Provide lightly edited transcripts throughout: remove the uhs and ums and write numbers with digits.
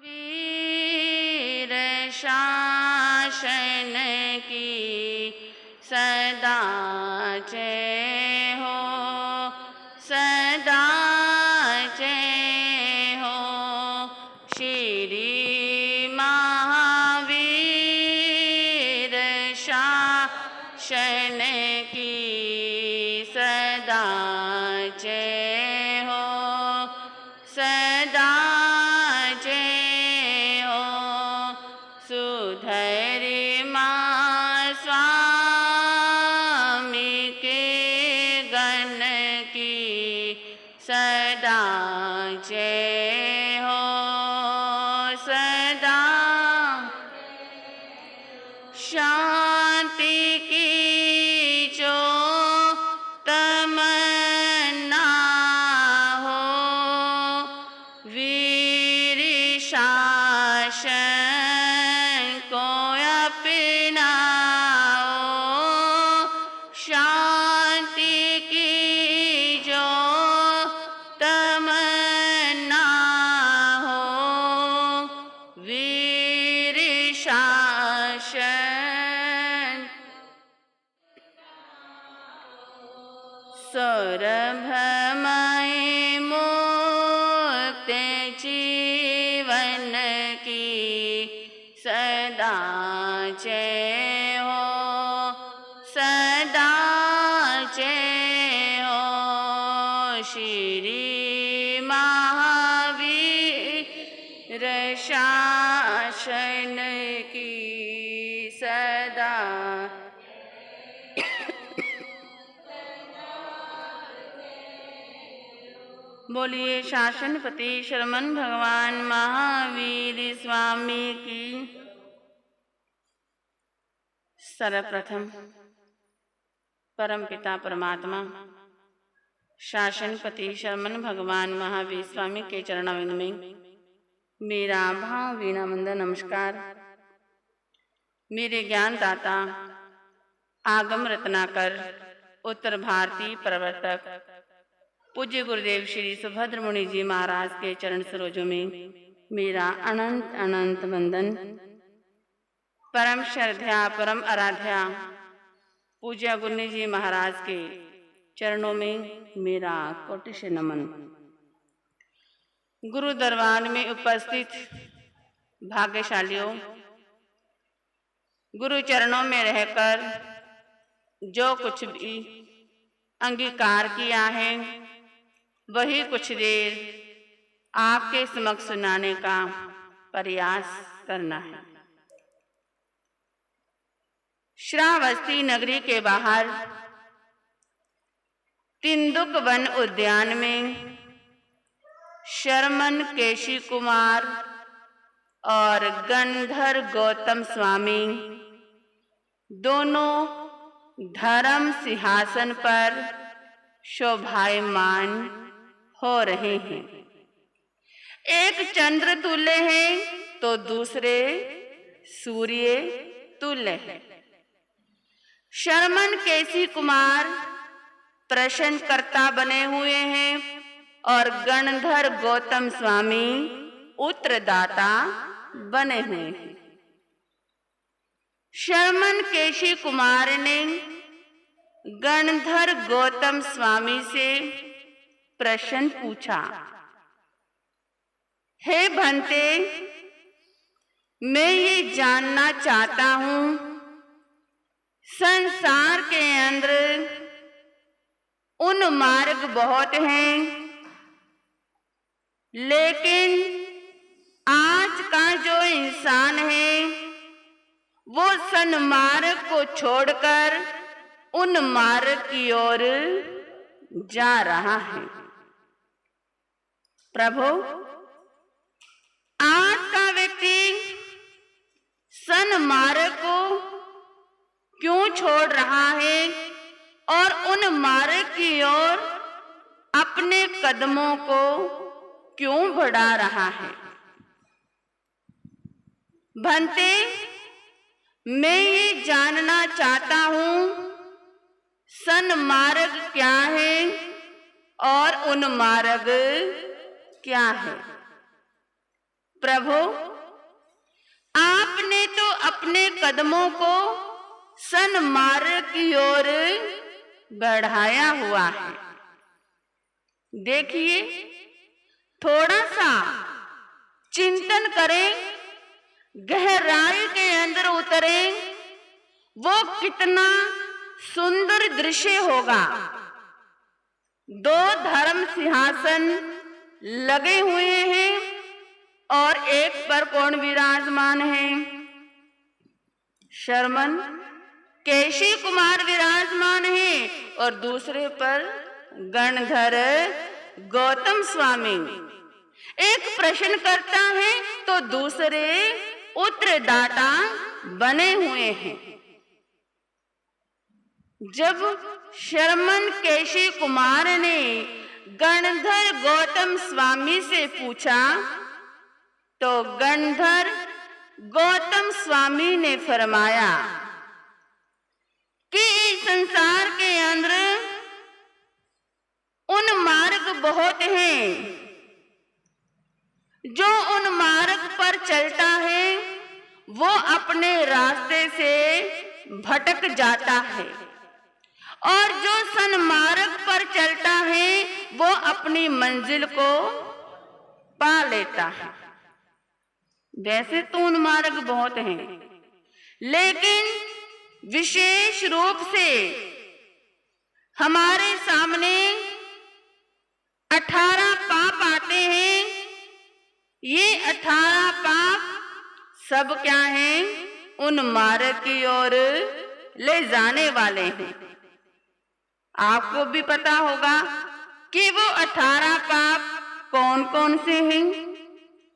वीर शासन की सदा जय हो, सदा जय हो। श्री महावीर शासन की सदा जय हो, सदा जय हो। सुधरि मां स्वामी के गण की सदा जय हो, सदा। शांति की जो तमन्ना हो, वीर शासन को अपनाओ। शांति की जो तमन्ना हो, वीर शासन। सौरभमय मुक्त जीवन की सदा जय हो, सदा जय हो। श्री महावीर शासन की सदा। बोलिए शासनपति शरमन भगवान महावीर स्वामी की। सर्वप्रथम परमपिता परमात्मा शासनपति शरमन भगवान महावीर स्वामी के चरणारविंद में मेरा भावभीना वंदन नमस्कार। मेरे ज्ञानदाता आगम रत्नाकर उत्तर भारतीय प्रवर्तक पूज्य गुरुदेव श्री सुभद्र मुनि जी महाराज के चरण सरोजों में मेरा अनंत अनंत वंदन। परम श्रद्धा परम आराध्या पूज्य गुरु जी महाराज के चरणों में मेरा कोटि से नमन। गुरु दरबार में उपस्थित भाग्यशालियों, गुरु चरणों में रहकर जो कुछ भी अंगीकार किया है वही कुछ देर आपके समक्ष सुनाने का प्रयास करना है। श्रावस्ती नगरी के बाहर तिंदुक वन उद्यान में शर्मन केशी कुमार और गणधर गौतम स्वामी दोनों धर्म सिंहासन पर शोभायमान हो रहे हैं। एक चंद्र तुल्य है तो दूसरे सूर्य तुल्य है। शर्मन केसी कुमार प्रश्नकर्ता बने हुए हैं और गणधर गौतम स्वामी उत्तरदाता बने हुए हैं। शर्मन केशी कुमार ने गणधर गौतम स्वामी से प्रश्न पूछा, हे भंते, मैं ये जानना चाहता हूं, संसार के अंदर उन मार्ग बहुत हैं, लेकिन आज का जो इंसान है वो सन्मार्ग को छोड़कर उन मार्ग की ओर जा रहा है। प्रभु, आज का व्यक्ति सन्मार्ग को क्यों छोड़ रहा है और उन मार्ग की ओर अपने कदमों को क्यों बढ़ा रहा है? भंते, मैं ये जानना चाहता हूं, सन्मार्ग क्या है और उन्मार्ग क्या है? प्रभु, आपने तो अपने कदमों को सन्मार्ग की ओर बढ़ाया हुआ है। देखिए, थोड़ा सा चिंतन करें, गहराई के अंदर उतरें, वो कितना सुंदर दृश्य होगा। दो धर्म सिंहासन लगे हुए हैं और एक पर कौन विराजमान है? शर्मन केशी कुमार विराजमान है और दूसरे पर गणधर गौतम स्वामी। एक प्रश्न करता है तो दूसरे उत्तरदाता बने हुए हैं। जब शर्मन केशी कुमार ने गणधर गौतम स्वामी से पूछा तो गणधर गौतम स्वामी ने फरमाया कि इस संसार के अंदर उन मार्ग बहुत हैं, जो उन मार्ग पर चलता है वो अपने रास्ते से भटक जाता है, और जो सन्मार्ग पर चलता है वो अपनी मंजिल को पा लेता है। वैसे तो उन मार्ग बहुत हैं, लेकिन विशेष रूप से हमारे सामने 18 पाप आते हैं। ये 18 पाप सब क्या हैं? उन मार्ग की ओर ले जाने वाले हैं। आपको भी पता होगा कि वो 18 पाप कौन कौन से हैं?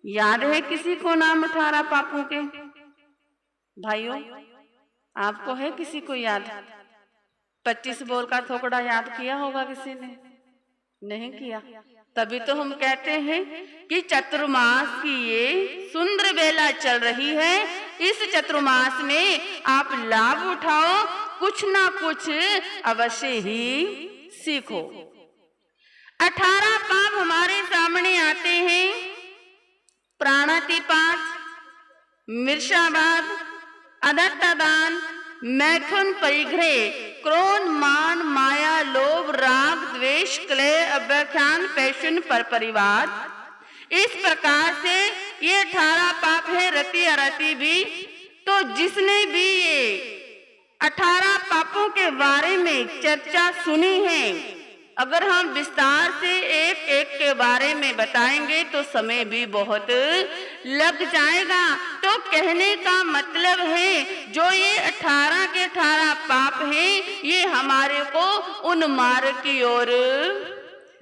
याद है किसी को नाम 18 पापों के? भाइयों, आपको है किसी को याद? 25 बोल का थोकड़ा याद किया होगा किसी ने? नहीं किया। तभी तो हम कहते हैं कि चतुर्मास की ये सुंदर बेला चल रही है। इस चतुर्मास में आप लाभ उठाओ, कुछ ना कुछ अवश्य ही सीखो। 18 पाप हमारे सामने आते हैं। प्राणातिपात, मिर्षावाद, अदत्तदान, मैथुन, परिग्रह, क्रोध, मान, माया, लोभ, राग, द्वेष, क्लेश, अव्याख्यान, पैशन, परपरिवार। इस प्रकार से ये 18 पाप है, रति अरति भी। तो जिसने भी ये 18 पापों के बारे में चर्चा सुनी है, अगर हम विस्तार से एक एक के बारे में बताएंगे तो समय भी बहुत लग जाएगा। तो कहने का मतलब है, जो ये 18 के 18 पाप हैं, ये हमारे को उन मार्ग की ओर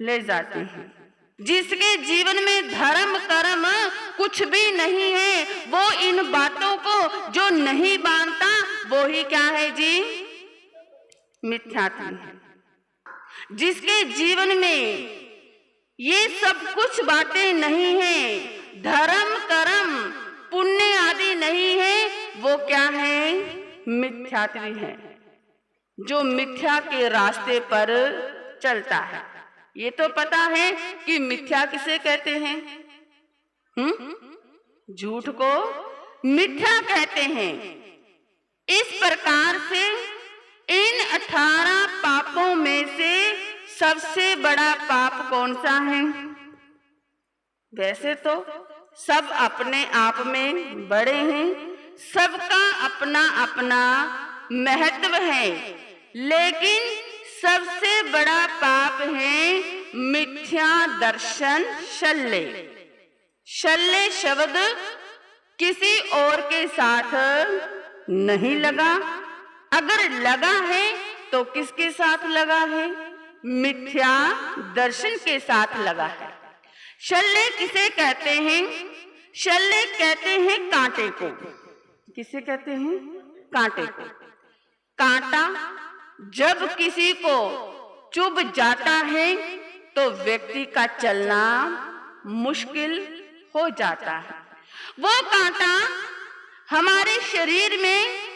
ले जाते हैं। जिसके जीवन में धर्म कर्म कुछ भी नहीं है, वो इन बातों को जो नहीं मानता वो ही क्या है जी? मिथ्यात्व है। जिसके जीवन में ये सब कुछ बातें नहीं है, धर्म कर्म पुण्य आदि नहीं है, वो क्या है? मिथ्यात्वी है, जो मिथ्या के रास्ते पर चलता है। ये तो पता है कि मिथ्या किसे कहते हैं? झूठ को मिथ्या कहते हैं। इस प्रकार से इन 18 पापों में से सबसे बड़ा पाप कौन सा है? वैसे तो सब अपने आप में बड़े हैं, सबका अपना अपना महत्व है, लेकिन सबसे बड़ा पाप है मिथ्या दर्शन शल्य। शल्य शब्द किसी और के साथ नहीं लगा, अगर लगा है तो किसके साथ लगा है? मिथ्या दर्शन के साथ लगा है। शल्य किसे कहते हैं? शल्य कहते हैं कांटे को। किसे कहते हैं? कांटे को। कांटा जब किसी को चुभ जाता है तो व्यक्ति का चलना मुश्किल हो जाता है। वो कांटा हमारे शरीर में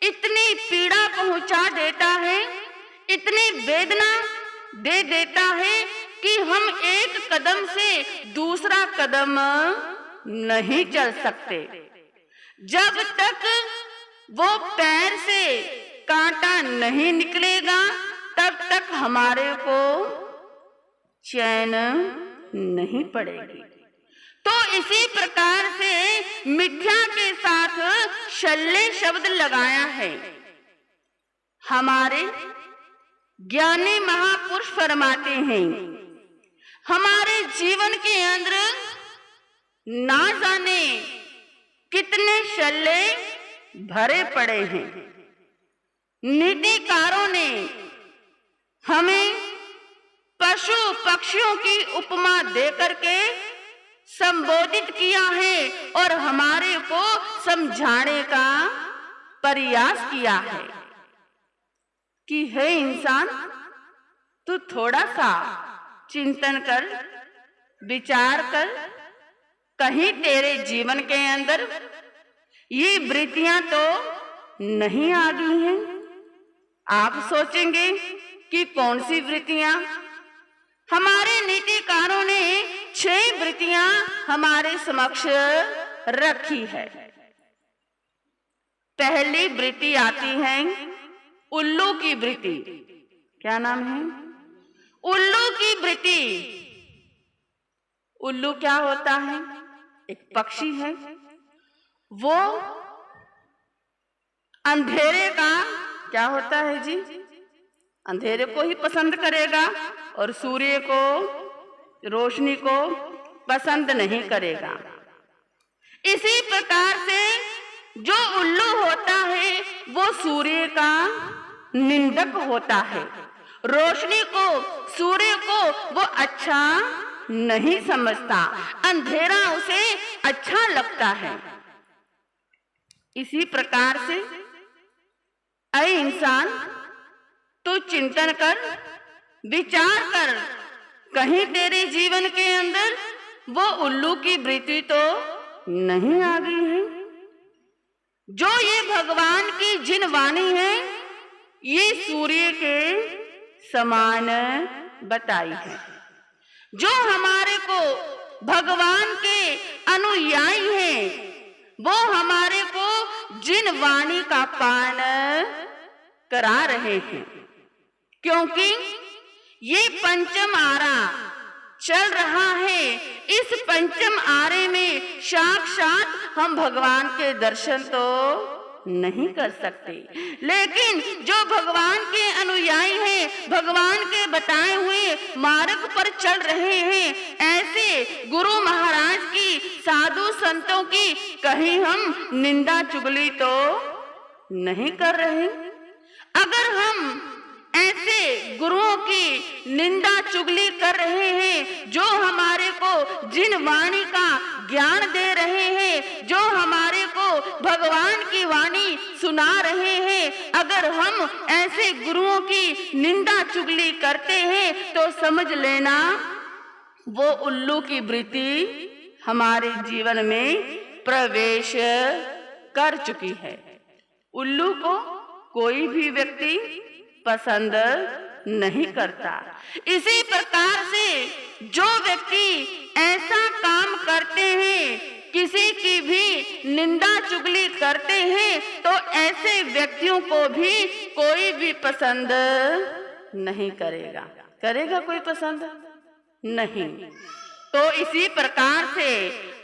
इतनी पीड़ा पहुंचा देता है, इतनी वेदना दे देता है कि हम एक कदम से दूसरा कदम नहीं चल सकते। जब तक वो पैर से कांटा नहीं निकलेगा तब तक हमारे को चैन नहीं पड़ेगी। तो इसी प्रकार से मिथ्या के साथ शल्य शब्द लगाया है। हमारे ज्ञानी महापुरुष फरमाते हैं, हमारे जीवन के अंदर ना जाने कितने शल्य भरे पड़े हैं। नीतिकारों ने हमें पशु पक्षियों की उपमा देकर के संबोधित किया है और हमारे को समझाने का प्रयास किया है कि हे इंसान, तू थोड़ा सा चिंतन कर, विचार कर, कहीं तेरे जीवन के अंदर ये वृत्तियां तो नहीं आ गई हैं। आप सोचेंगे कि कौन सी वृत्तियां? हमारे नीतिकारों ने 6 वृत्तियां हमारे समक्ष रखी है। पहली वृत्ति आती है उल्लू की वृत्ति। क्या नाम है? उल्लू की वृत्ति। उल्लू क्या होता है? एक पक्षी है। वो अंधेरे का क्या होता है जी? अंधेरे को ही पसंद करेगा और सूर्य को, रोशनी को पसंद नहीं करेगा। इसी प्रकार से जो उल्लू होता है वो सूर्य का निंदक होता है। रोशनी को, सूर्य को वो अच्छा नहीं समझता, अंधेरा उसे अच्छा लगता है। इसी प्रकार से ऐ इंसान, तू चिंतन कर, विचार कर, कहीं तेरे जीवन के अंदर वो उल्लू की वृत्ति तो नहीं आ गई है। जो ये भगवान की जिन वाणी है ये सूर्य के समान बताई है। जो हमारे को भगवान के अनुयायी हैं वो हमारे को जिन वाणी का पान करा रहे हैं, क्योंकि ये पंचम आरा चल रहा है। इस पंचम आरे में साक्षात हम भगवान के दर्शन तो नहीं कर सकते, लेकिन जो भगवान के अनुयायी हैं, भगवान के बताए हुए मार्ग पर चल रहे हैं, ऐसे गुरु महाराज की, साधु संतों की कहीं हम निंदा चुगली तो नहीं कर रहे। अगर हम ऐसे गुरुओं की निंदा चुगली कर रहे हैं जो हमारे को जिन वाणी का ज्ञान दे रहे हैं, जो हमारे को भगवान की वाणी सुना रहे हैं, अगर हम ऐसे गुरुओं की निंदा चुगली करते हैं तो समझ लेना वो उल्लू की वृत्ति हमारे जीवन में प्रवेश कर चुकी है। उल्लू को कोई भी व्यक्ति पसंद नहीं करता। इसी प्रकार से जो व्यक्ति ऐसा काम करते हैं, किसी की भी निंदा चुगली करते हैं, तो ऐसे व्यक्तियों को भी कोई भी पसंद नहीं करेगा। करेगा कोई पसंद? नहीं। तो इसी प्रकार से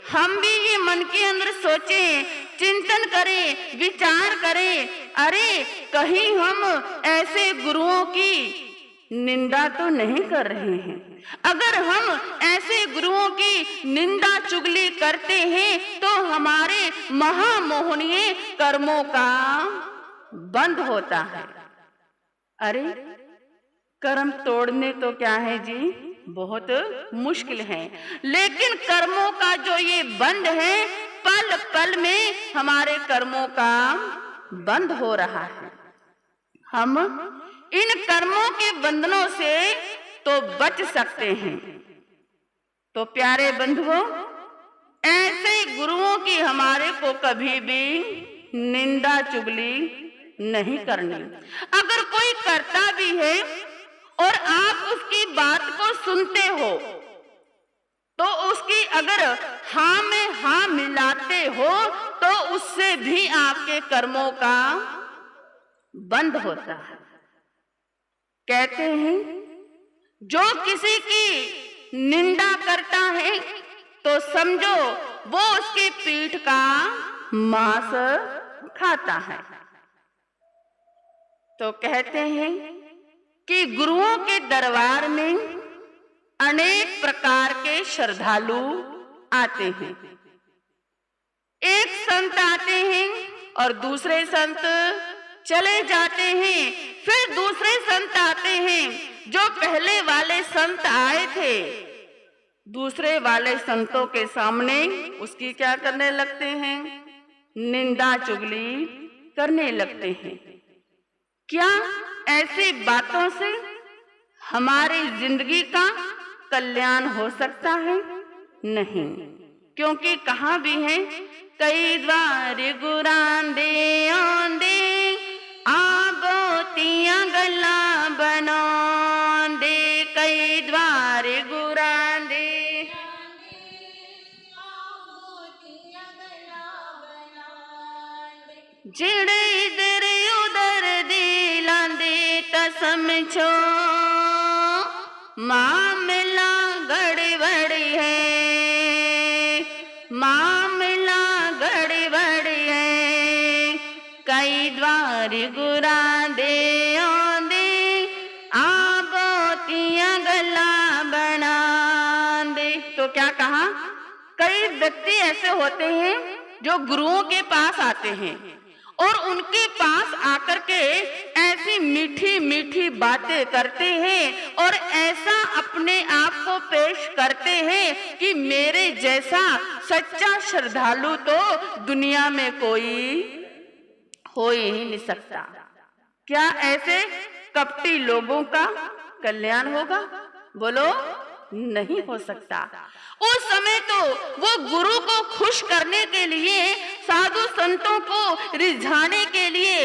हम भी ये मन के अंदर सोचें, चिंतन करें, विचार करें, अरे कहीं हम ऐसे गुरुओं की निंदा तो नहीं कर रहे हैं। अगर हम ऐसे गुरुओं की निंदा चुगली करते हैं तो हमारे महामोहनीय कर्मों का बंद होता है। अरे कर्म तोड़ने तो क्या है जी, बहुत मुश्किल है, लेकिन कर्मों का जो ये बंध है, पल पल में हमारे कर्मों का बंद हो रहा है। हम इन कर्मों के बंधनों से तो बच सकते हैं। तो प्यारे बंधुओं, ऐसे गुरुओं की हमारे को कभी भी निंदा चुगली नहीं करनी। अगर कोई करता भी है और आप उसकी बात को सुनते हो तो उसकी अगर हाँ में हाँ मिलाते हो तो उससे भी आपके कर्मों का बंद होता है। कहते हैं जो किसी की निंदा करता है तो समझो वो उसकी पीठ का मांस खाता है। तो कहते हैं कि गुरुओं के दरबार में अनेक प्रकार के श्रद्धालु आते हैं। एक संत आते हैं और दूसरे संत चले जाते हैं, फिर दूसरे संत आते हैं। जो पहले वाले संत आए थे दूसरे वाले संतों के सामने उसकी क्या करने लगते हैं? निंदा चुगली करने लगते हैं। क्या ऐसी बातों से हमारी जिंदगी का कल्याण हो सकता है? नहीं, क्योंकि कहा भी है कई द्वार गुरांदे आंदे आबोतियां गला बनांदे, कई द्वार गुरांदे जेड़े इधर उधर दी लांदे ता समझो मामला गड़बड़ है, मामला गड़बड़ है। कई द्वार गुरांदे आंदे आबोतियां गला बनांदे। तो क्या कहा? कई व्यक्ति ऐसे होते हैं जो गुरुओं के पास आते हैं और उनके पास आकर के ऐसी मीठी मीठी बातें करते हैं और ऐसा अपने आप को पेश करते हैं कि मेरे जैसा सच्चा श्रद्धालु तो दुनिया में कोई हो ही नहीं सकता। क्या ऐसे कपटी लोगों का कल्याण होगा? बोलो, नहीं हो सकता। उस समय तो वो गुरु को खुश करने के लिए, साधु संतों को रिझाने के लिए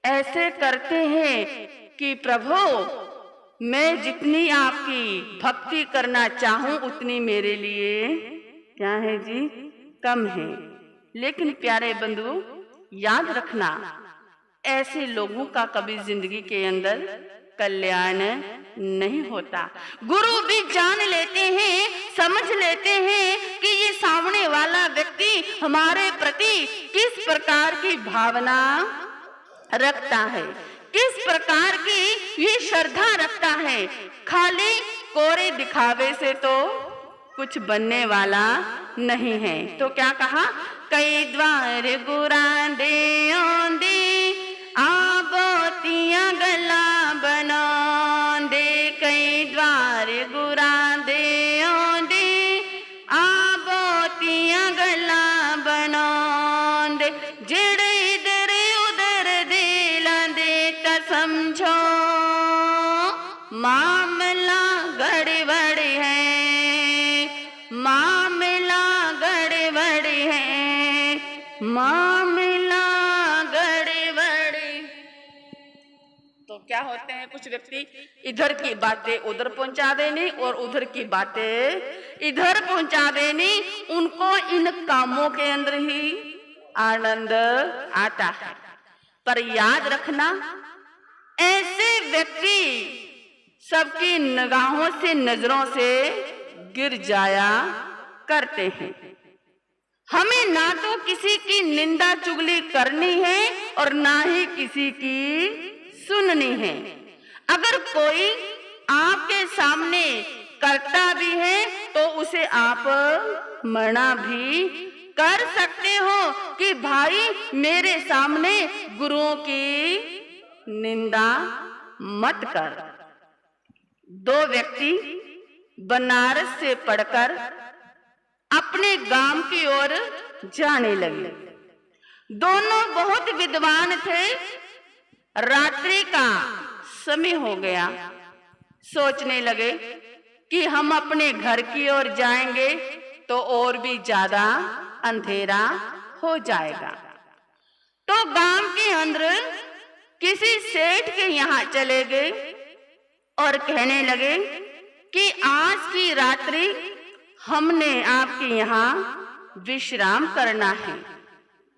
ऐसे करते हैं कि प्रभु मैं जितनी आपकी भक्ति करना चाहूं उतनी मेरे लिए क्या है जी? कम है। लेकिन प्यारे बंधु याद रखना, ऐसे लोगों का कभी जिंदगी के अंदर कल्याण नहीं होता। गुरु भी जान लेते हैं, समझ लेते हैं कि ये सामने वाला व्यक्ति हमारे प्रति किस प्रकार की भावना रखता है, किस प्रकार की ये श्रद्धा रखता है। खाली कोरे दिखावे से तो कुछ बनने वाला नहीं है। तो क्या कहा? कई द्वार गुरांदे आंदे आबोतियां गला बनांदे, कई द्वार गुरांदे आंदे आबोतियां गला बनांदे, जेड़े इधर उधर दे लांदे ता समझो मामला गड़बड़ है, मामला गड़बड़ है, मामला गड़बड़। तो क्या होते हैं कुछ व्यक्ति इधर की बातें उधर पहुंचा देनी और उधर की बातें इधर पहुंचा देनी। उनको इन कामों के अंदर ही आनंद आता है। पर याद रखना, ऐसे व्यक्ति सबकी निगाहों से, नजरों से गिर जाया करते हैं। हमें ना तो किसी की निंदा चुगली करनी है और ना ही किसी की सुननी है। अगर कोई आपके सामने करता भी है तो उसे आप मना भी कर सकते हो कि भाई मेरे सामने गुरुओं की निंदा मत कर। दो व्यक्ति बनारस से पढ़कर अपने गांव की ओर जाने लगे। दोनों बहुत विद्वान थे। रात्रि का समय हो गया। सोचने लगे कि हम अपने घर की ओर जाएंगे तो और भी ज्यादा अंधेरा हो जाएगा। तो गांव के अंदर किसी सेठ के यहाँ चले गए और कहने लगे कि आज की रात्रि हमने आपके यहाँ विश्राम करना है।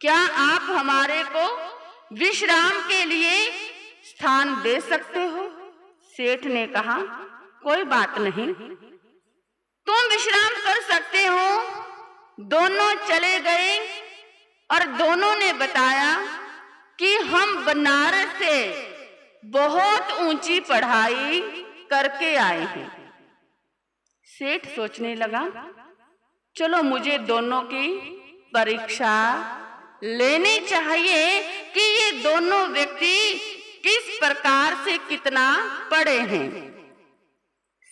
क्या आप हमारे को विश्राम के लिए स्थान दे सकते हो? सेठ ने कहा, कोई बात नहीं, तुम विश्राम कर सकते हो। दोनों चले गए और दोनों ने बताया कि हम बनारस से बहुत ऊंची पढ़ाई करके आए हैं। सेठ सोचने लगा, चलो मुझे दोनों की परीक्षा लेनी चाहिए कि ये दोनों व्यक्ति किस प्रकार से कितना पढ़े हैं।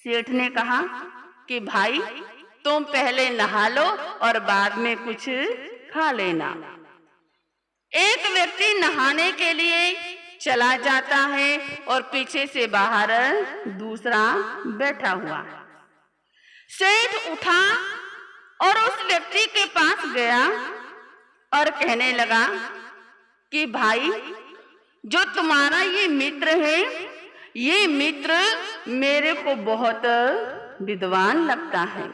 सेठ ने कहा कि भाई तुम पहले नहा लो और बाद में कुछ खा लेना। एक व्यक्ति नहाने के लिए चला जाता है और पीछे से बाहर दूसरा बैठा हुआ है। सेठ उठा और उस व्यक्ति के पास गया और कहने लगा कि भाई, जो तुम्हारा ये मित्र है, ये मित्र मेरे को बहुत विद्वान लगता है,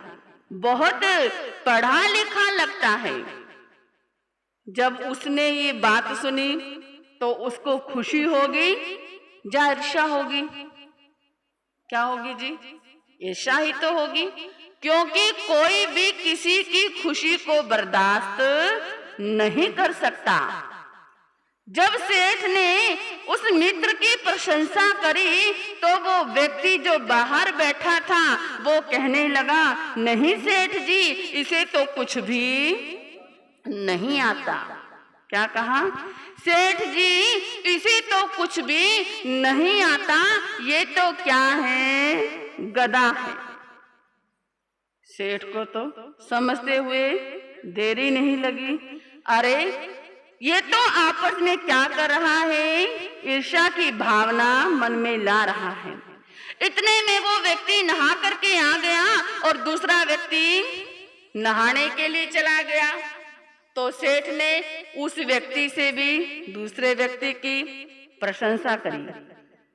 बहुत पढ़ा लिखा लगता है। जब उसने ये बात सुनी तो उसको खुशी होगी या ईर्ष्या होगी? क्या होगी जी? ईर्ष्या ही तो होगी, क्योंकि कोई भी किसी की खुशी को बर्दाश्त नहीं कर सकता। जब सेठ ने उस मित्र की प्रशंसा करी तो वो व्यक्ति जो बाहर बैठा था वो कहने लगा, नहीं सेठ जी, इसे तो कुछ भी नहीं आता। क्या कहा? सेठ जी, इसे तो कुछ भी नहीं आता, ये तो क्या है? गधा है। सेठ को तो समझते हुए देरी नहीं लगी। अरे ये तो आपस में क्या कर रहा है? ईर्ष्या की भावना मन में ला रहा है। इतने में वो व्यक्ति नहा करके आ गया और दूसरा व्यक्ति नहाने के लिए चला गया। तो सेठ ने उस व्यक्ति से भी दूसरे व्यक्ति की प्रशंसा करी।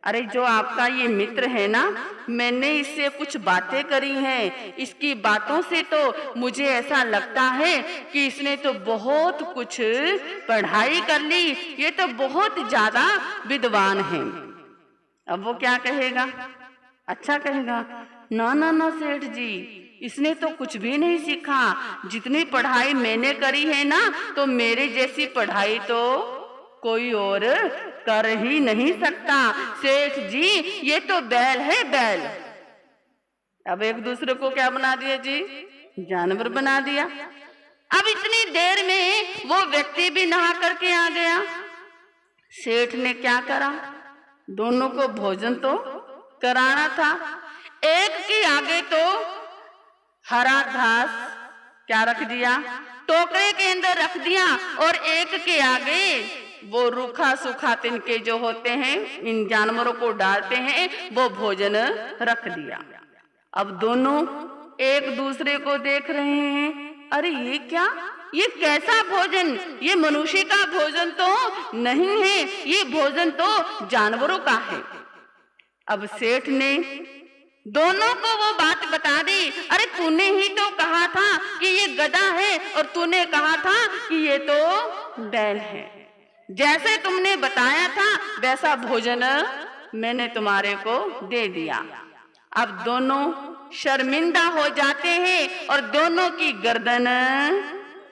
अरे जो आपका ये मित्र है ना, मैंने इससे कुछ बातें करी हैं, इसकी बातों से तो मुझे ऐसा लगता है कि इसने तो बहुत कुछ पढ़ाई कर ली, ये तो बहुत ज्यादा विद्वान है। अब वो क्या कहेगा? अच्छा कहेगा, ना ना ना सेठ जी, इसने तो कुछ भी नहीं सीखा। जितनी पढ़ाई मैंने करी है ना, तो मेरे जैसी पढ़ाई तो कोई और कर ही नहीं सकता। सेठ जी, ये तो बैल है, बैल। अब एक दूसरे को क्या बना दिया जी? जानवर बना दिया। अब इतनी देर में वो व्यक्ति भी नहा करके आ गया। सेठ ने क्या करा? दोनों को भोजन तो कराना था। एक के आगे तो हरा घास क्या रख दिया? टोकरे के अंदर रख दिया, और एक के आगे वो रूखा सूखा तिनके जो होते हैं, इन जानवरों को डालते हैं, वो भोजन रख दिया। अब दोनों एक दूसरे को देख रहे हैं। अरे ये क्या? ये कैसा भोजन? ये मनुष्य का भोजन तो नहीं है, ये भोजन तो जानवरों का है। अब सेठ ने दोनों को वो बात बता दी। अरे तूने ही तो कहा था कि ये गधा है, और तूने कहा था कि ये तो बैल है। जैसे तुमने बताया था वैसा भोजन मैंने तुम्हारे को दे दिया। अब दोनों शर्मिंदा हो जाते हैं और दोनों की गर्दन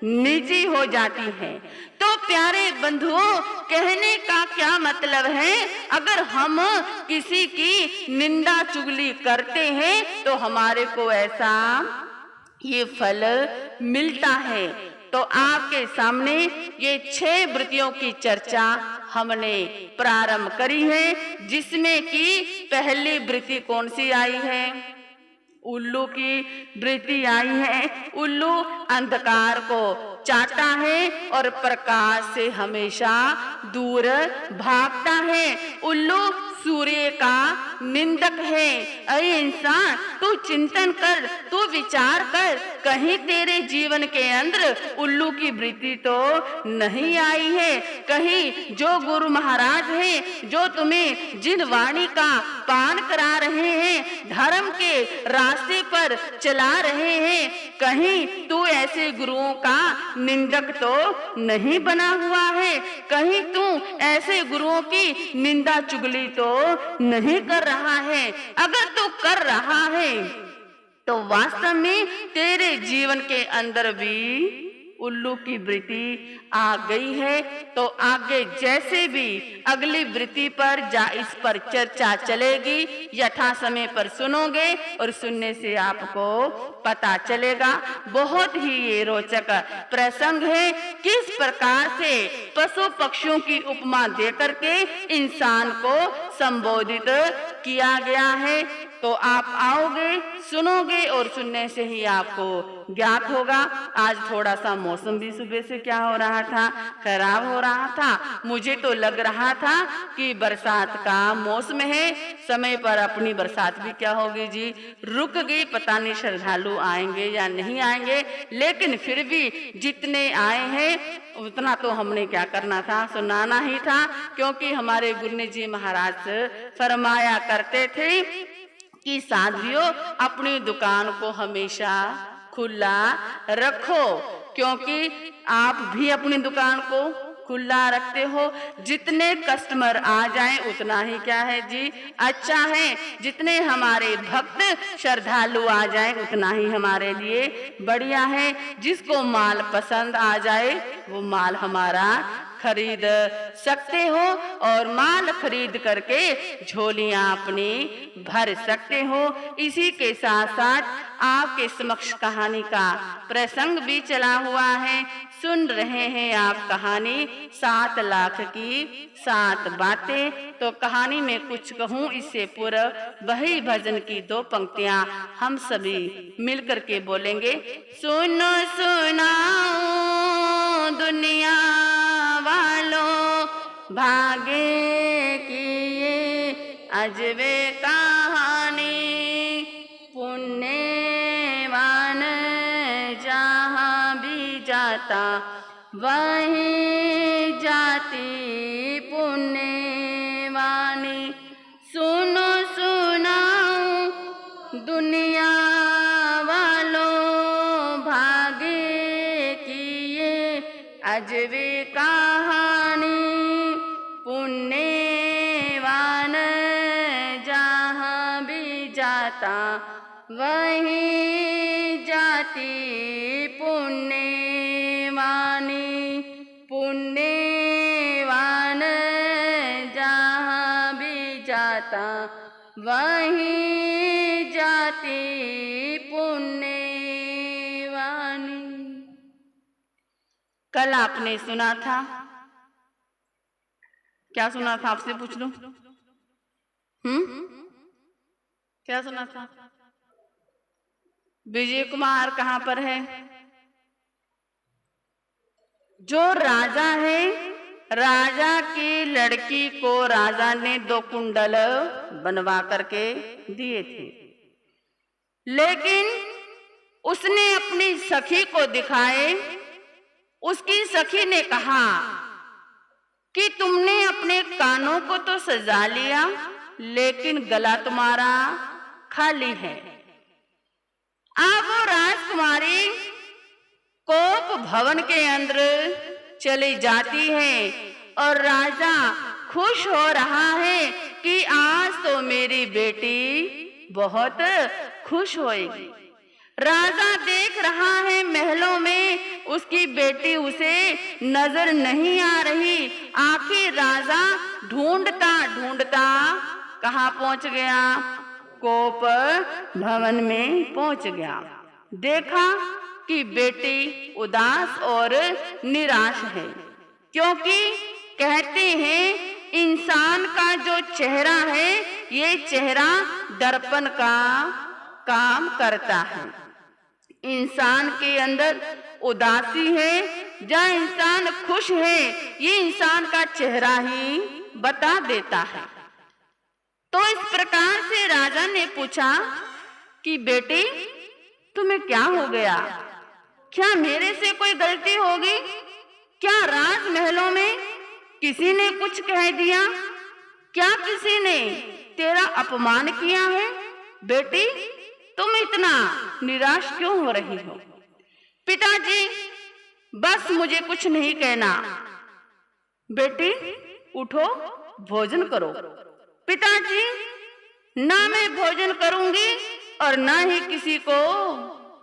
नीची हो जाती है। तो प्यारे बंधुओं, कहने का क्या मतलब है? अगर हम किसी की निंदा चुगली करते हैं तो हमारे को ऐसा ये फल मिलता है। तो आपके सामने ये 6 वृत्तियों की चर्चा हमने प्रारंभ करी है, जिसमें कि पहली वृत्ति कौन सी आई है? उल्लू की वृत्ति आई है। उल्लू अंधकार को चाहता है और प्रकाश से हमेशा दूर भागता है। उल्लू सूर्य का निंदक है। अरे इंसान, तू चिंतन कर, तू विचार कर, कहीं तेरे जीवन के अंदर उल्लू की वृत्ति तो नहीं आई है? कहीं जो गुरु महाराज हैं, जो तुम्हें जिन वाणी का पान करा रहे हैं, धर्म के रास्ते पर चला रहे हैं, कहीं तू ऐसे गुरुओं का निंदक तो नहीं बना हुआ है? कहीं तू ऐसे गुरुओं की निंदा चुगली तो नहीं कर रहा है? अगर तू कर रहा है तो वास्तव में तेरे जीवन के अंदर भी उल्लू की वृत्ति आ गई है। तो आगे जैसे भी अगली वृत्ति पर इस पर चर्चा चलेगी, यथा समय पर सुनोगे और सुनने से आपको पता चलेगा। बहुत ही ये रोचक प्रसंग है, किस प्रकार से पशु पक्षियों की उपमा देकर के इंसान को संबोधित किया गया है। तो आप आओगे, सुनोगे और सुनने से ही आपको ज्ञात होगा। आज थोड़ा सा मौसम भी सुबह से क्या हो रहा था, खराब हो रहा था। मुझे तो लग रहा था कि बरसात का मौसम है, समय पर अपनी बरसात भी क्या होगी जी, रुक गई। पता नहीं श्रद्धालु आएंगे या नहीं आएंगे, लेकिन फिर भी जितने आए हैं उतना तो हमने क्या करना था, सुनाना ही था। क्योंकि हमारे गुरु जी महाराज फरमाया करते थे कि साधियों, अपनी दुकान को हमेशा खुला रखो, क्योंकि आप भी अपनी दुकान को खुला रखते हो। जितने कस्टमर आ जाएं उतना ही क्या है जी, अच्छा है। जितने हमारे भक्त श्रद्धालु आ जाएं उतना ही हमारे लिए बढ़िया है। जिसको माल पसंद आ जाए वो माल हमारा खरीद सकते हो और माल खरीद करके झोलियां अपनी भर सकते हो। इसी के साथ साथ आपके समक्ष कहानी का प्रसंग भी चला हुआ है। सुन रहे हैं आप कहानी 7 लाख की 7 बातें। तो कहानी में कुछ कहूँ इससे पूर्व वही भजन की 2 पंक्तियां हम सभी मिलकर के बोलेंगे। सुनो सुनाओ दुनिया वालों, भागे की ये अजबे कहानी, पुण्यवान जहाँ भी जाता वहीं जाती पुण्यवानी। सुनो सुनाओ दुनिया वालों, भागे की ये अजबे कहानी, पुण्यवान जहाँ भी जाता वहीं जाती पुण्यवानी, पुण्यवान जहाँ भी जाता वहीं जाती पुण्यवानी। कल आपने सुना था, क्या सुना था आपसे पूछ लूं? क्या सुना था? विजय कुमार कहाँ पर है? जो राजा है, राजा की लड़की को राजा ने 2 कुंडल बनवा करके दिए थे, लेकिन उसने अपनी सखी को दिखाए। उसकी सखी ने कहा कि तुमने अपने कानों को तो सजा लिया, लेकिन गला तुम्हारा खाली है। अब वो राजकुमारी कोप भवन के अंदर चली जाती है और राजा खुश हो रहा है कि आज तो मेरी बेटी बहुत खुश होएगी। राजा देख रहा है महलों में उसकी बेटी उसे नजर नहीं आ रही। आखिर राजा ढूंढता ढूंढता कहाँ पहुंच गया? कोप भवन में पहुंच गया। देखा कि बेटी उदास और निराश है, क्योंकि कहते हैं इंसान का जो चेहरा है ये चेहरा दर्पण का काम करता है। इंसान के अंदर उदासी है, जहाँ इंसान खुश है ये इंसान का चेहरा ही बता देता है। तो इस प्रकार से राजा ने पूछा कि बेटी, तुम्हें क्या हो गया? क्या मेरे से कोई गलती होगी? क्या राजमहलों में किसी ने कुछ कह दिया? क्या किसी ने तेरा अपमान किया है? बेटी, तुम इतना निराश क्यों हो रही हो? पिताजी, बस मुझे कुछ नहीं कहना। बेटी, उठो, भोजन करो। पिताजी, ना मैं भोजन करूंगी और ना ही किसी को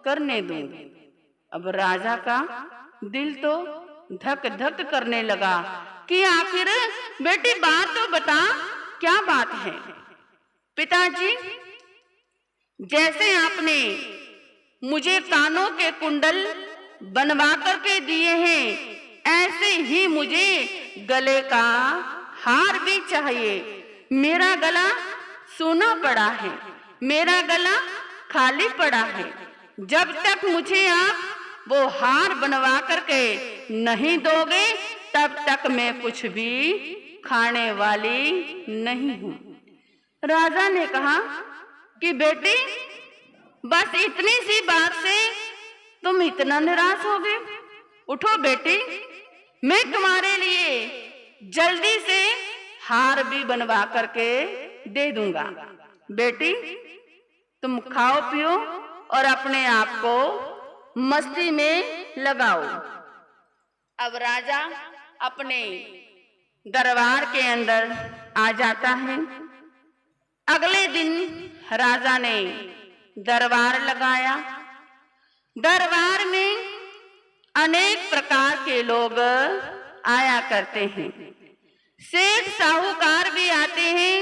करने दूंगी। अब राजा का दिल तो धक धक करने लगा कि आखिर बेटी बात तो बता, क्या बात है? पिताजी, जैसे आपने मुझे कानों के कुंडल बनवा करके दिए हैं, ऐसे ही मुझे गले का हार भी चाहिए। मेरा गला सूना पड़ा है, मेरा गला खाली पड़ा है। जब तक मुझे आप वो हार बनवा करके नहीं दोगे, तब तक मैं कुछ भी खाने वाली नहीं हूं। राजा ने कहा कि बेटी, बस इतनी सी बात से तुम इतना निराश हो गए? उठो बेटी, मैं तुम्हारे लिए जल्दी से हार भी बनवा करके दे दूंगा। बेटी, तुम खाओ पियो और अपने आप को मस्ती में लगाओ। अब राजा अपने दरबार के अंदर आ जाता है। अगले दिन राजा ने दरबार लगाया। दरबार में अनेक प्रकार के लोग आया करते हैं। सेठ साहूकार भी आते हैं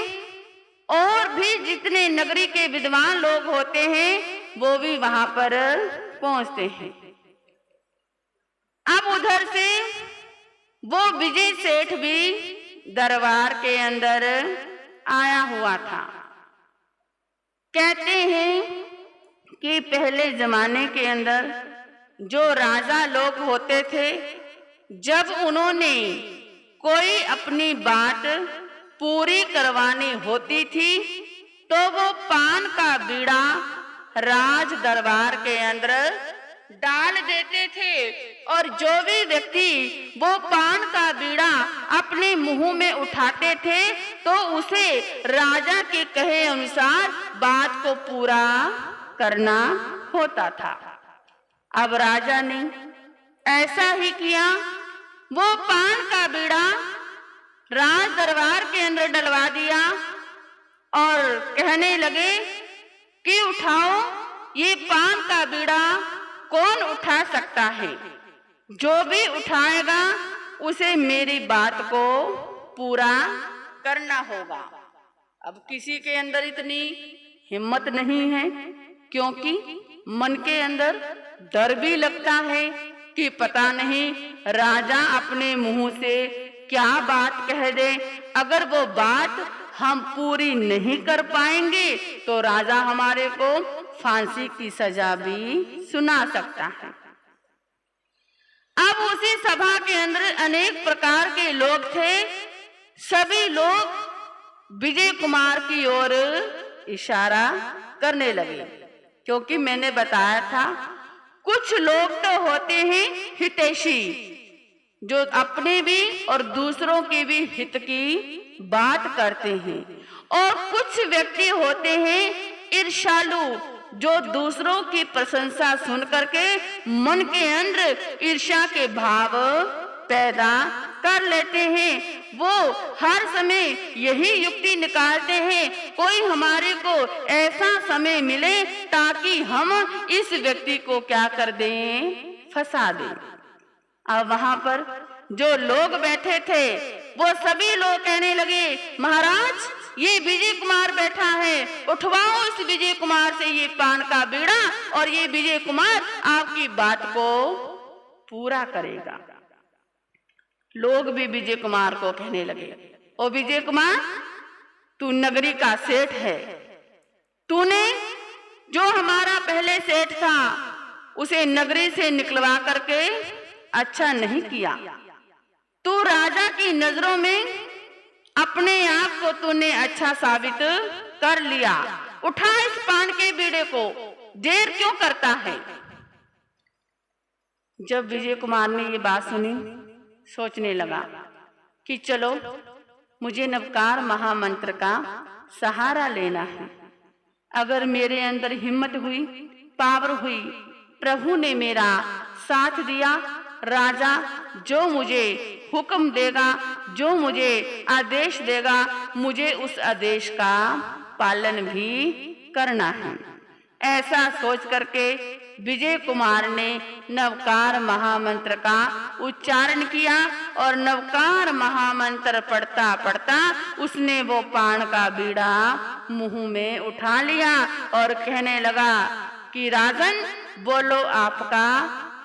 और भी जितने नगरी के विद्वान लोग होते हैं वो भी वहां पर पहुंचते हैं। अब उधर से वो विजय सेठ भी दरबार के अंदर आया हुआ था। कहते हैं कि पहले जमाने के अंदर जो राजा लोग होते थे, जब उन्होंने कोई अपनी बात पूरी करवानी होती थी तो वो पान का बीड़ा राज दरबार के अंदर डाल देते थे और जो भी व्यक्ति वो पान का बीड़ा अपने मुंह में उठाते थे तो उसे राजा के कहे अनुसार बात को पूरा करना होता था। अब राजा ने ऐसा ही किया। वो पान का बीड़ा राज दरबार के अंदर डलवा दिया और कहने लगे कि उठाओ, ये पान का बीड़ा कौन उठा सकता है? जो भी उठाएगा उसे मेरी बात को पूरा करना होगा। अब किसी के अंदर इतनी हिम्मत नहीं है, क्योंकि मन के अंदर डर भी लगता है कि पता नहीं राजा अपने मुंह से क्या बात कह दे। अगर वो बात हम पूरी नहीं कर पाएंगे तो राजा हमारे को फांसी की सजा भी सुना सकता है। अब उसी सभा के अंदर अनेक प्रकार के लोग थे। सभी लोग विजय कुमार की ओर इशारा करने लगे, क्योंकि मैंने बताया था कुछ लोग तो होते हैं हितैषी, जो अपने भी और दूसरों के भी हित की बात करते हैं, और कुछ व्यक्ति होते हैं ईर्ष्यालु, जो दूसरों की प्रशंसा सुन करके मन के अंदर ईर्ष्या के भाव पैदा कर लेते हैं। वो हर समय यही युक्ति निकालते हैं, कोई हमारे को ऐसा समय मिले ताकि हम इस व्यक्ति को क्या कर दें, फंसा दें। अब वहां पर जो लोग बैठे थे वो सभी लोग कहने लगे, महाराज ये विजय कुमार बैठा है, उठवाओ इस विजय कुमार से ये पान का बीड़ा और ये विजय कुमार आपकी बात को पूरा करेगा। लोग भी विजय कुमार को कहने लगे, ओ विजय कुमार, तू नगरी का सेठ है, तूने जो हमारा पहले सेठ था उसे नगरी से निकलवा करके अच्छा नहीं किया। तू राजा की नजरों में अपने आप को तूने अच्छा साबित कर लिया। उठा इस पान के बीड़े को, देर क्यों करता है। जब विजय कुमार ने ये बात सुनी, सोचने लगा कि चलो मुझे नवकार महामंत्र का सहारा लेना है। अगर मेरे अंदर हिम्मत हुई, पावर हुई, प्रभु ने मेरा साथ दिया, राजा जो मुझे हुक्म देगा, जो मुझे आदेश देगा, मुझे उस आदेश का पालन भी करना है। ऐसा सोच करके विजय कुमार ने नवकार महामंत्र का उच्चारण किया और नवकार महामंत्र पढ़ता पढ़ता उसने वो पान का बीड़ा मुंह में उठा लिया और कहने लगा कि राजन बोलो, आपका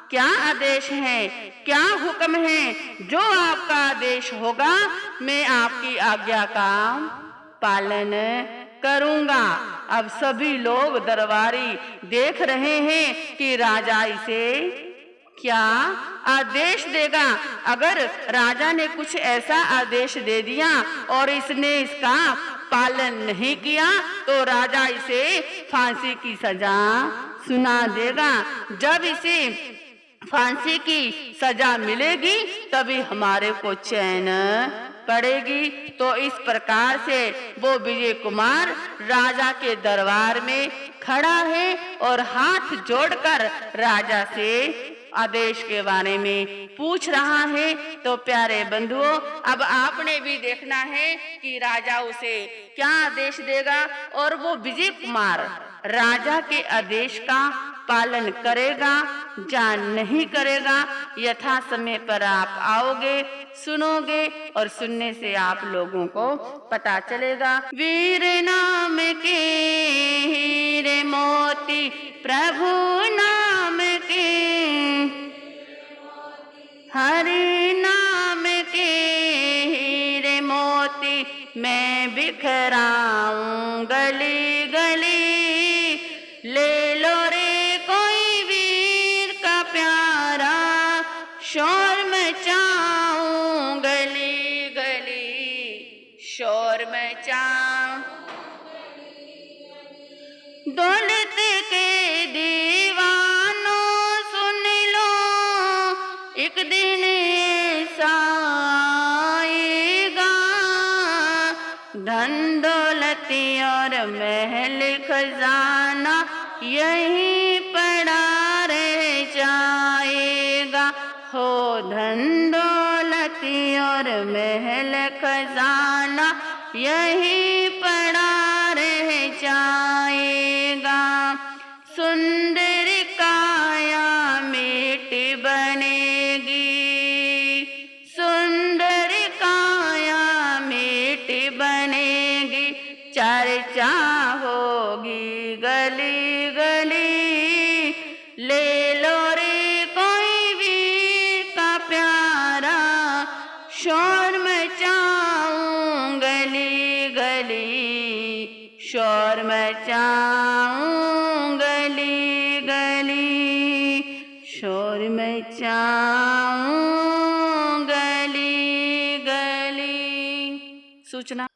क्या आदेश है, क्या हुक्म है। जो आपका आदेश होगा मैं आपकी आज्ञा का पालन करूंगा। अब सभी लोग दरबारी देख रहे हैं कि राजा इसे क्या आदेश देगा। अगर राजा ने कुछ ऐसा आदेश दे दिया और इसने इसका पालन नहीं किया तो राजा इसे फांसी की सजा सुना देगा। जब इसे फांसी की सजा मिलेगी तभी हमारे को चैन पड़ेगी। तो इस प्रकार से वो विजय कुमार राजा के दरबार में खड़ा है और हाथ जोड़कर राजा से आदेश के बारे में पूछ रहा है। तो प्यारे बंधुओं, अब आपने भी देखना है कि राजा उसे क्या आदेश देगा और वो विजय कुमार राजा के आदेश का पालन करेगा या नहीं करेगा। यथा समय पर आप आओगे, सुनोगे और सुनने से आप लोगों को पता चलेगा। वीर नाम के हीरे मोती, प्रभु नाम के, हरि नाम के हीरे मोती, मैं बिखराऊं गली गली। ले लो रे कोई वीर का प्यारा, शोर मचाऊं गली गली, शोर मचाऊं। दौलत के दीवानों सुन लो, एक दिन ऐसा आएगा, धन दौलत और महल खजाना यहीं पड़ा रह जाएगा। हो धन दौलत और महल खजाना यहीं पड़ा रह जाएगा। सुंदर काया मिट्टी बनेगी, सुंदर काया मिट्टी बनेगी, चर्चा होगी गली गली। ले लो रे कोई वीर का प्यारा, शोर मचाऊं गली गली, शोर मचाऊं गली गली, शोर मचाऊं गली गली। सूचना।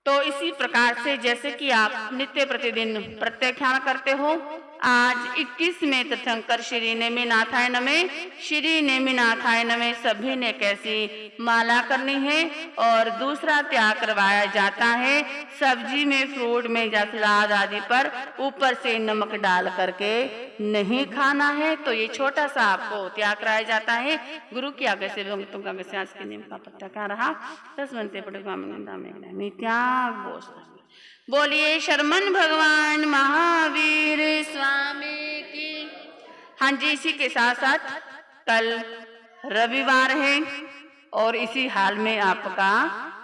तो इसी प्रकार से जैसे कि आप नित्य प्रतिदिन प्रत्याख्यान करते हो, आज 21वें तीर्थंकर श्री नेमिनाथाय नमः, श्री नेमिनाथाय नमः सभी ने कैसी माला करनी है और दूसरा त्याग करवाया जाता है। सब्जी में, फ्रूट में या सलाद आदि पर ऊपर से नमक डाल करके नहीं खाना है। तो ये छोटा सा आपको त्याग कराया जाता है। गुरु की आज्ञा से भक्तों का आज के नियम का पत्ता क्या रहा। 10 बनते पड़े त्याग बोझ। बोलिए शरमन भगवान महावीर स्वामी की। हाँ जी, इसी के साथ साथ कल रविवार है और इसी हाल में आपका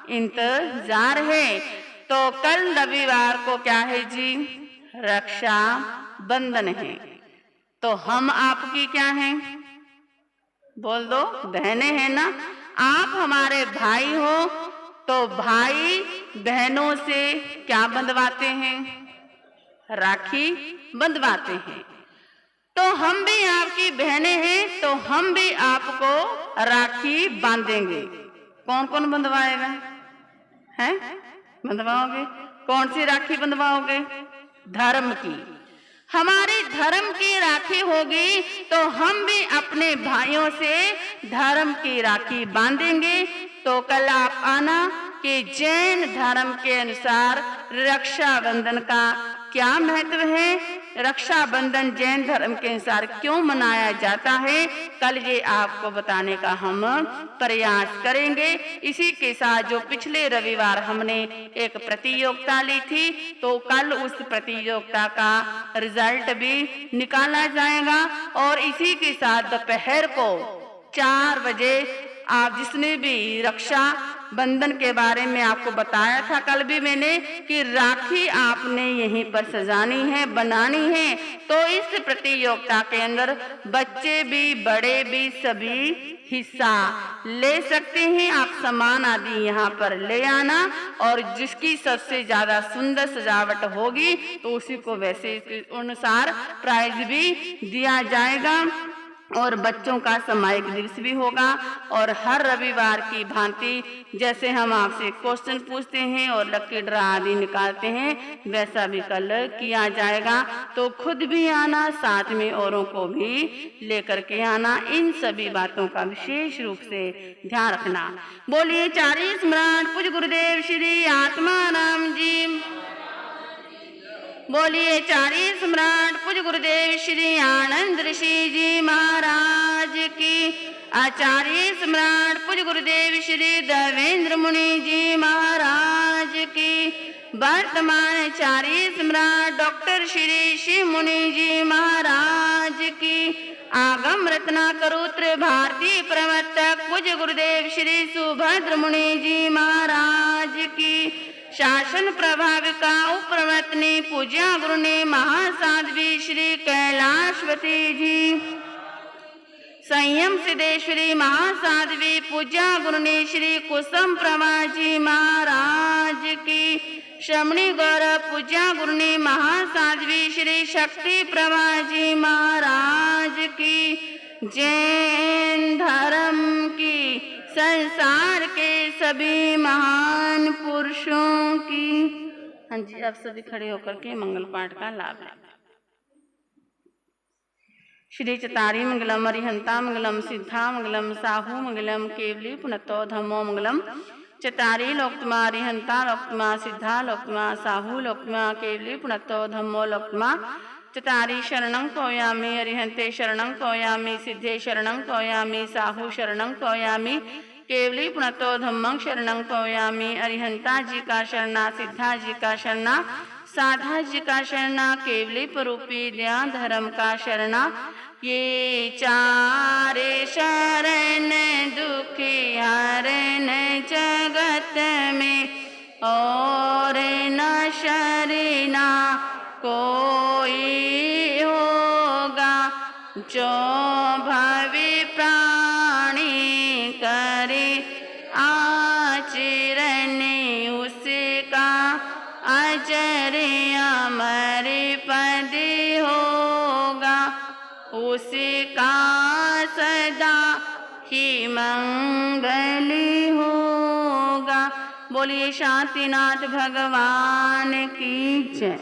इंतजार है। तो कल रविवार को क्या है जी, रक्षा बंधन है। तो हम आपकी क्या हैं, बोल दो, बहनें हैं ना। आप हमारे भाई हो तो भाई बहनों से क्या बंधवाते हैं, राखी बंधवाते हैं। तो हम भी आपकी बहनें हैं तो हम भी आपको राखी बांधेंगे। कौन कौन बंधवाएगा हैं? बंधवाओगे? कौन सी राखी बंधवाओगे? धर्म की। हमारे धर्म की राखी होगी तो हम भी अपने भाइयों से धर्म की राखी बांधेंगे। तो कल आप आना कि जैन धर्म के अनुसार रक्षाबंधन का क्या महत्व है, रक्षाबंधन जैन धर्म के अनुसार क्यों मनाया जाता है, कल ये आपको बताने का हम प्रयास करेंगे। इसी के साथ जो पिछले रविवार हमने एक प्रतियोगिता ली थी, तो कल उस प्रतियोगिता का रिजल्ट भी निकाला जाएगा। और इसी के साथ दोपहर को 4 बजे आप जिसने भी रक्षा बंधन के बारे में आपको बताया था कल भी मैंने कि राखी आपने यहीं पर सजानी है, बनानी है। तो इस प्रतियोगिता के अंदर बच्चे भी बड़े भी सभी हिस्सा ले सकते हैं। आप सामान आदि यहाँ पर ले आना और जिसकी सबसे ज्यादा सुंदर सजावट होगी तो उसी को वैसे अनुसार प्राइज भी दिया जाएगा। और बच्चों का सामायिक दिवस भी होगा। और हर रविवार की भांति जैसे हम आपसे क्वेश्चन पूछते हैं और लकी ड्रा आदि निकालते हैं, वैसा भी कल किया जाएगा। तो खुद भी आना, साथ में औरों को भी लेकर के आना। इन सभी बातों का विशेष रूप से ध्यान रखना। बोलिए 40 स्मरण पूज्य गुरुदेव श्री आत्माराम जी। बोलिए 40 स्मरण पूज्य गुरुदेव श्री आनंद ऋषि जी महाराज की। आचार्य स्मरण पूज्य गुरुदेव श्री देवेंद्र मुनि जी महाराज की। वर्तमान आचार्य स्मरण डॉक्टर श्री शिव मुनि जी महाराज की। आगम रत्नाकर उत्तर भारतीय प्रवर्तक पूज्य गुरुदेव श्री सुभद्र मुनि जी महाराज की। शासन प्रभाविका उपप्रवर्तनी पूज्या गुरुनी महासाध्वी श्री कैलाशवती जी। संयम सिद्धेश्वरी महासाध्वी पूज्या गुरुनी श्री कुसुम प्रभा जी महाराज की। श्रमणी गौरव पूज्या गुरुनी महासाध्वी श्री शक्ति प्रभा जी महाराज की। जैन धर्म की, संसार के सभी महान पुरुषों की। हाँ जी, अब सभी खड़े होकर के मंगल पाठ का लाभ लें। श्री चतारी मंगलम, अरिहंता मंगलम, सिद्धा मंगलम, साहू मंगलम, केवली पुनतो धम्मो मंगलम। चतारी लोकतमा, अरिहंता लोकतमा, सिद्धा लोकतमा, साहू लोकतमा, केवली पुनतो धम्मो लोकतमा। चतारी शरणं कोयामि, अरिहंते शरणं कोयामि, सिद्धे शरणं कोयामि, साहू शरणं कोयामि, केवली पुनतो धम्मं शरणं कोयामि। अरिहंता जी का शरणा, सिद्धा जी का शरणा, साधा जी का शरणा, केवली परूपी ज्ञान धर्म का शरणा। ये चारे शरण दुखी हरण जगत में, और न शरणा कोई होगा। जो भवि प्राणी करे आचरण, उसका अजर अमर पद होगा। उसका सदा ही मंगल होगा। बोलिए शांतिनाथ भगवान की जय।